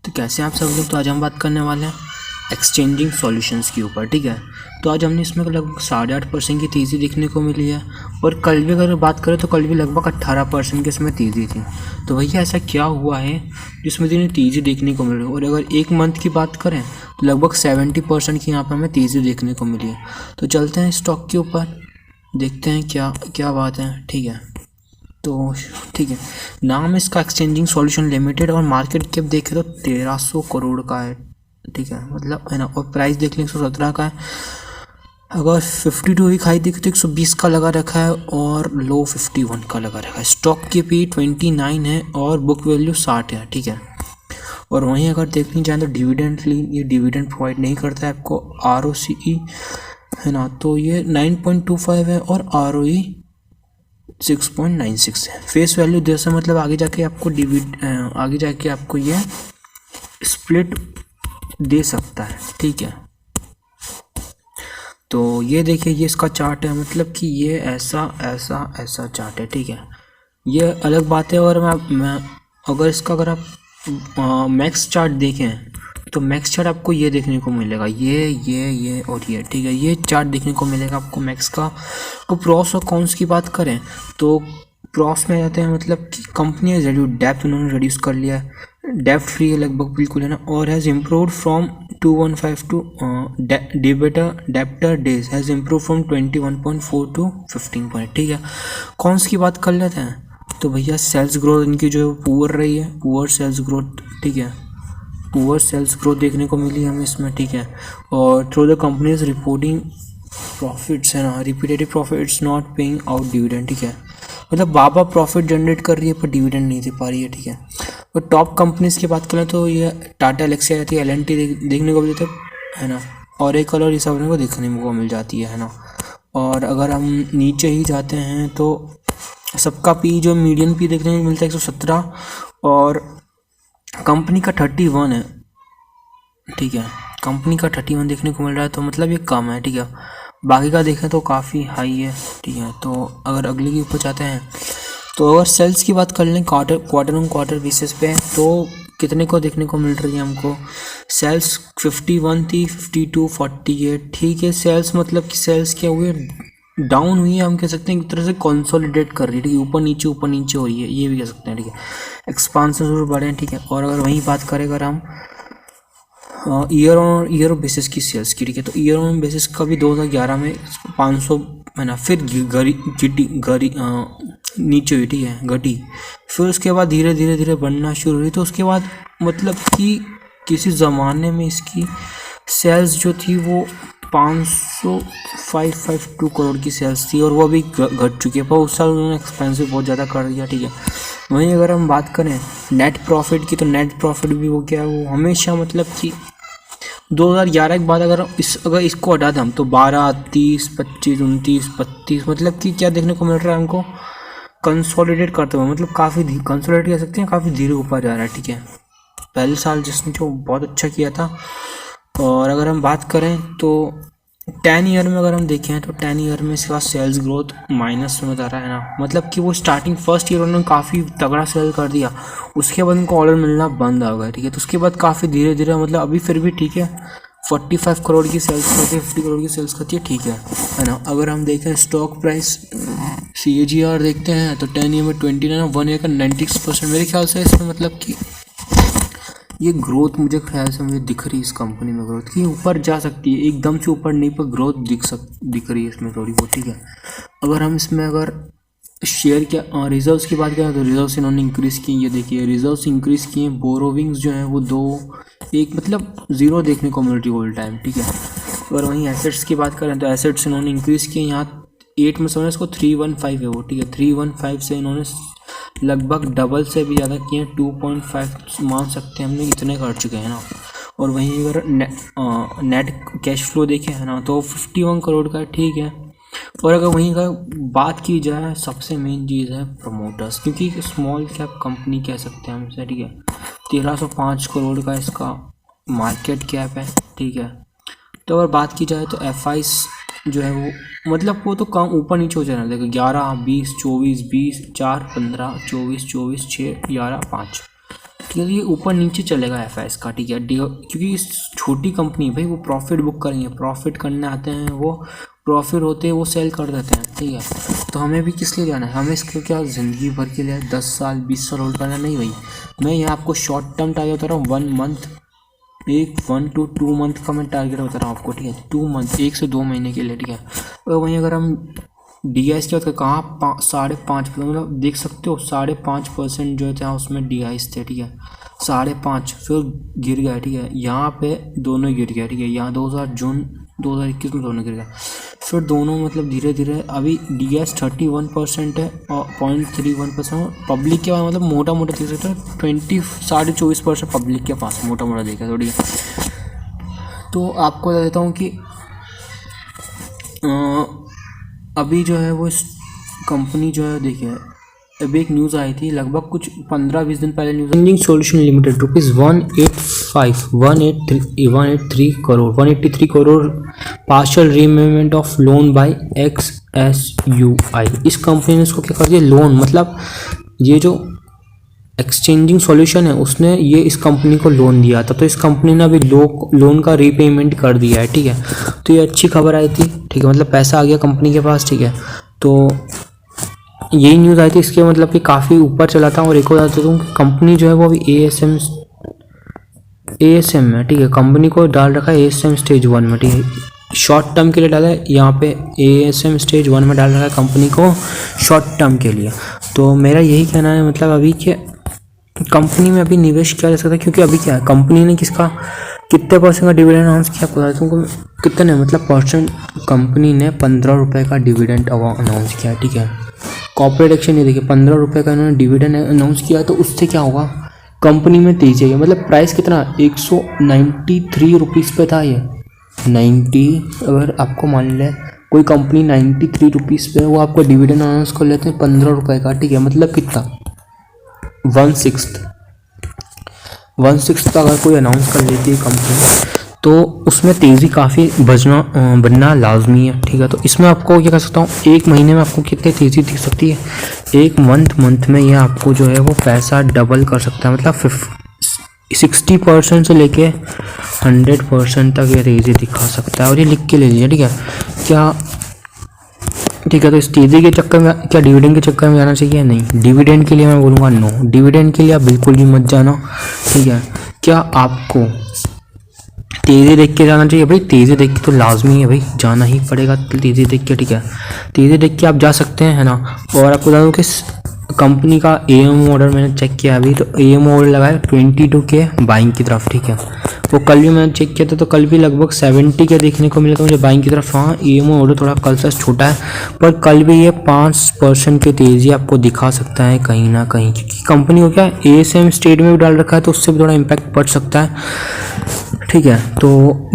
तो कैसे आप सब लोग, तो आज हम बात करने वाले हैं एक्सचेंजिंग सॉल्यूशंस के ऊपर, ठीक है। तो आज हमने इसमें लगभग 8.5% की तेज़ी देखने को मिली है, और कल भी अगर बात करें तो कल भी लगभग 18% की इसमें तेज़ी थी। तो भैया ऐसा क्या हुआ है जिसमें इतनी तेज़ी देखने को मिल रही है। और अगर एक मंथ की बात करें तो लगभग 70% की यहाँ पर हमें तेज़ी देखने को मिली है। तो चलते हैं स्टॉक के ऊपर, देखते हैं क्या क्या बात है, ठीक है। तो ठीक है, नाम इसका एक्सचेंजिंग सॉल्यूशन लिमिटेड, और मार्केट कैप देखें तो 1300 करोड़ का है, ठीक है, मतलब है ना। और प्राइस देख लें 117 का है। अगर 52 वीक हाई देखें तो 120 का लगा रखा है, और लो 51 का लगा रखा है। स्टॉक की पी 29 है, और बुक वैल्यू 60 है, ठीक है। और वहीं अगर देखनी चाहें तो डिविडेंड, ये डिविडेंड प्रोवाइड नहीं करता है आपको। ROCE है ना, तो ये 9.25 है, और ROE 6.96 है। फेस वैल्यू जैसे मतलब आगे जाके आपको ये स्प्लिट दे सकता है, ठीक है। तो ये देखिए, ये इसका चार्ट है, मतलब कि ये ऐसा ऐसा ऐसा चार्ट है, ठीक है। ये अलग बात है। और मैं अगर इसका अगर आप मैक्स चार्ट देखें तो मैक्स चार्ट आपको ये देखने को मिलेगा, ये और ये, ठीक है। ये चार्ट देखने को मिलेगा आपको मैक्स का। तो प्रॉस और कॉन्स की बात करें तो प्रॉस में जाते हैं, मतलब कि कंपनी है रिड्यूस डेप्थ, उन्होंने रिड्यूस कर लिया है, डेप्थ फ्री है लगभग बिल्कुल, है ना। और has improved from 215 to debtor days has improve from 21.4 to 15 point, ठीक है। कॉन्स की बात कर लेते हैं तो भैया सेल्स ग्रोथ इनकी जो है पुअर रही है, पुअर सेल्स ग्रोथ, ठीक है। पुअर सेल्स ग्रोथ देखने को मिली हमें इसमें, ठीक है। और through the companies reporting profits, है ना, repetitive profits not paying out dividend, ठीक है। मतलब बाबा प्रॉफिट जनरेट कर रही है पर डिविडेंड नहीं दे पा रही है, ठीक है। और टॉप कंपनीज की बात करें तो ये टाटा एलेक्सी आती है, LNT देखने को मिलती है ना, और एक कलर ये सब को देखने को मिल जाती है ना। और अगर हम नीचे ही जाते हैं तो सबका पी जो मीडियन पी देखने को मिलता है 117, और कंपनी का 31 है, ठीक है। कंपनी का 31 देखने को मिल रहा है, तो मतलब ये कम है, ठीक है। बाकी का देखें तो काफ़ी हाई है, ठीक है। तो अगर अगले के ऊपर जाते हैं तो अगर सेल्स की बात कर लें क्वार्टर ऑन क्वार्टर बेसिस पे, तो कितने को देखने को मिल रही है हमको। सेल्स 51 थी, 52, 48, ठीक है। सेल्स मतलब कि सेल्स क्या हुई है, डाउन हुई है, हम कह सकते हैं एक तरह से कंसोलिडेट कर रही है, ठीक है। ऊपर नीचे हो रही है, ये भी कह सकते हैं, ठीक है। एक्सपांशन जरूर बढ़े हैं, ठीक है। और अगर वहीं बात करें अगर हम ईयर बेसिस की सेल्स की, ठीक है, तो ईयर ऑन बेसिस का भी 2011 में 500 है ना, फिर नीचे हुई, ठीक है, घटी। फिर उसके बाद धीरे धीरे बढ़ना शुरू हुई। तो उसके बाद मतलब कि किसी ज़माने में इसकी सेल्स जो थी वो 552 करोड़ की सेल्स थी, और वो अभी घट चुकी है, पर उस साल उन्होंने एक्सपेंसिव बहुत ज़्यादा कर दिया, ठीक है। वहीं अगर हम बात करें नेट प्रॉफिट की, तो नेट प्रॉफिट भी वो क्या है, वो हमेशा मतलब कि 2011 के बाद अगर इसको हटा दें हम तो 12, 30, 25, 29, 32, मतलब कि क्या देखने को मिल रहा है हमको, कंसोलिडेट करते हुए, मतलब काफ़ी कंसोलिडेट कह सकते हैं, काफ़ी धीरे ऊपर जा रहा है, ठीक है। पहले साल जिसने जो बहुत अच्छा किया था। और अगर हम बात करें तो 10 ईयर में अगर हम देखें तो 10 ईयर में इसका सेल्स ग्रोथ माइनस में जा रहा है ना, मतलब कि वो स्टार्टिंग फर्स्ट ईयर उन्होंने काफ़ी तगड़ा सेल कर दिया, उसके बाद उनको ऑर्डर मिलना बंद हो गया, ठीक है। तो उसके बाद काफ़ी धीरे धीरे, मतलब अभी फिर भी ठीक है, 45 करोड़ की सेल्स करती है, 50 करोड़ की सेल्स करती है, ठीक है ना। अगर हम देखें स्टॉक प्राइस CAGR देखते हैं तो 10 ईयर में 29, 1 ईयर का 96%, मेरे ख्याल से इसमें मतलब कि ये ग्रोथ मुझे ख्याल से मुझे दिख रही है इस कंपनी में, ग्रोथ की ऊपर जा सकती है, एकदम से ऊपर नहीं, पर ग्रोथ दिख रही है इसमें थोड़ी बहुत, ठीक है। अगर हम इसमें अगर शेयर क्या रिजर्व्स की बात करें तो रिजर्व्स इन्होंने इंक्रीज़ की, ये देखिए रिजर्व्स इंक्रीज़ किए। बोरोविंग्स जो हैं वो 2, 1 मतलब 0 देखने को मिल रही है ऑल टाइम, ठीक है। अगर वहीं एसेट्स की बात करें तो एसेट्स इन्होंने इंक्रीज़ किए, यहाँ 8 में से इसको 315 है वो, ठीक है। 315 से इन्होंने लगभग डबल से भी ज़्यादा किए, 2.5 मान सकते हैं हमने, इतने कर चुके हैं ना। और वहीं अगर नेट कैश फ्लो देखें है ना तो 51 करोड़ का, ठीक है। और अगर वहीं का बात की जाए, सबसे मेन चीज़ है प्रमोटर्स, क्योंकि स्मॉल कैप कंपनी कह सकते हैं हम इसे, ठीक है। 1305 करोड़ का इसका मार्केट कैप है, ठीक है। तो अगर बात की जाए तो FIs जो है वो मतलब वो तो कम ऊपर नीचे हो जाना, देखो 11, 20, 24, 20, 4, 15, 24, 24, 6, 11, 5, ठीक है, ये ऊपर नीचे चलेगा एफआईएस का, ठीक है, क्योंकि छोटी कंपनी है भाई, वो प्रॉफिट बुक करेंगे, प्रॉफिट करने आते हैं, वो प्रॉफिट होते हैं वो सेल कर देते हैं, ठीक है। तो हमें भी किस लिए जाना है, हमें इसको क्या ज़िंदगी भर के लिए 10 साल 20 साल होल्ड करना नहीं भाई। मैं यहाँ आपको शॉर्ट टर्म टारगेट बता रहा हूँ, 1 मंथ, 1 to 2 मंथ का मैं टारगेट बता रहा हूँ आपको, ठीक है, 2 मंथ, 1 से 2 महीने के लिए, ठीक है। और वहीं अगर हम DIs की बात करें, कहाँ 5.5%, मतलब देख सकते हो 5.5% जो थे उसमें DIs थे, ठीक है, 5.5, फिर गिर गया, ठीक है, यहाँ पे दोनों गिर गया, ठीक है, यहाँ जून 2021 में दोनों गिर गया, फिर दोनों मतलब धीरे धीरे अभी DIs 31% है और 0.31% पब्लिक के पास, मतलब मोटा मोटा देख सकते हो 24% पब्लिक के पास, मोटा मोटा देखा तो, ठीक है। तो आपको बता देता हूँ कि अभी जो है वो इस कंपनी जो है, देखिए अभी एक न्यूज़ आई थी लगभग कुछ 15-20 दिन पहले news, changing solution limited ₹183 crore partial repayment of loan by XSUI। इस कंपनी ने इसको क्या कर दिया, लोन, मतलब ये जो एक्सचेंजिंग सॉल्यूशन है उसने ये इस कंपनी को लोन दिया था, तो इस कंपनी ने अभी लोन का रीपेमेंट कर दिया है, ठीक है। तो ये अच्छी खबर आई थी, ठीक है, मतलब पैसा आ गया कंपनी के पास, ठीक है। तो यही न्यूज़ आई थी, इसके मतलब कि काफ़ी ऊपर चला था। और एक और बता दूँ कि कंपनी जो है वो अभी ASM में, ठीक है, कंपनी को डाल रखा है ASM स्टेज 1 में, ठीक है, शॉर्ट टर्म के लिए डाला है, यहाँ पे ASM स्टेज 1 में डाल रखा है कंपनी को शॉर्ट टर्म के लिए। तो मेरा यही कहना है, मतलब अभी के कंपनी में अभी निवेश किया जा सकता है, क्योंकि अभी क्या है, कंपनी ने कितने % का डिविडेंड अनाउंस किया, आपको बताता हूँ कितने, मतलब परसेंट, कंपनी ने 15 रुपये का डिविडेंड अनाउंस किया, ठीक है। कॉर्पोरेट एक्शन ये देखिए 15 रुपये का इन्होंने डिविडेंड अनाउंस किया, तो उससे क्या होगा, कंपनी में तेजी आएगी, मतलब प्राइस कितना 193 रुपीज़ पे था ये, 90, अगर आपको मान लें कोई कंपनी 93 रुपीज़ पे, वो आपको डिविडेंड अनाउंस कर लेते हैं 15 रुपये का, ठीक है, मतलब कितना 1/6 का अगर कोई अनाउंस कर लेती है कंपनी, तो उसमें तेज़ी काफ़ी बनना लाजमी है, ठीक है। तो इसमें आपको क्या कर सकता हूँ, 1 महीने में आपको कितनी तेज़ी दिख सकती है, 1 मंथ में ये आपको जो है वो पैसा डबल कर सकता है, मतलब 60% से लेके 100% तक ये तेज़ी दिखा सकता है। और ये लिख के ले लीजिए, ठीक है, क्या, ठीक है। तो इस तेज़ी के चक्कर में क्या डिविडेंड के चक्कर में जाना चाहिए, नहीं, डिविडेंड के लिए मैं बोलूँगा नो, डिविडेंड के लिए आप बिल्कुल भी मत जाना, ठीक है। क्या आपको तेज़ी देख के जाना चाहिए, भाई तेज़ी देख के तो लाजमी है भाई, जाना ही पड़ेगा तेज़ी देख के, ठीक है, तेज़ी देख के आप जा सकते हैं, है ना। और आपको बता दूँ कि कंपनी का AM ऑर्डर मैंने चेक किया अभी, तो AM ऑर्डर लगा है 22 के बाइंग की तरफ, ठीक है। वो कल भी मैंने चेक किया था, तो कल भी लगभग 70 के देखने को मिला था मुझे बाइंग की तरफ। हाँ, AM ऑर्डर थोड़ा कल से छोटा है, पर कल भी ये 5% की तेज़ी आपको दिखा सकता है कहीं ना कहीं, क्योंकि कंपनी को क्या ASM स्टेट में भी डाल रखा है, तो उससे भी थोड़ा इम्पैक्ट पड़ सकता है, ठीक है। तो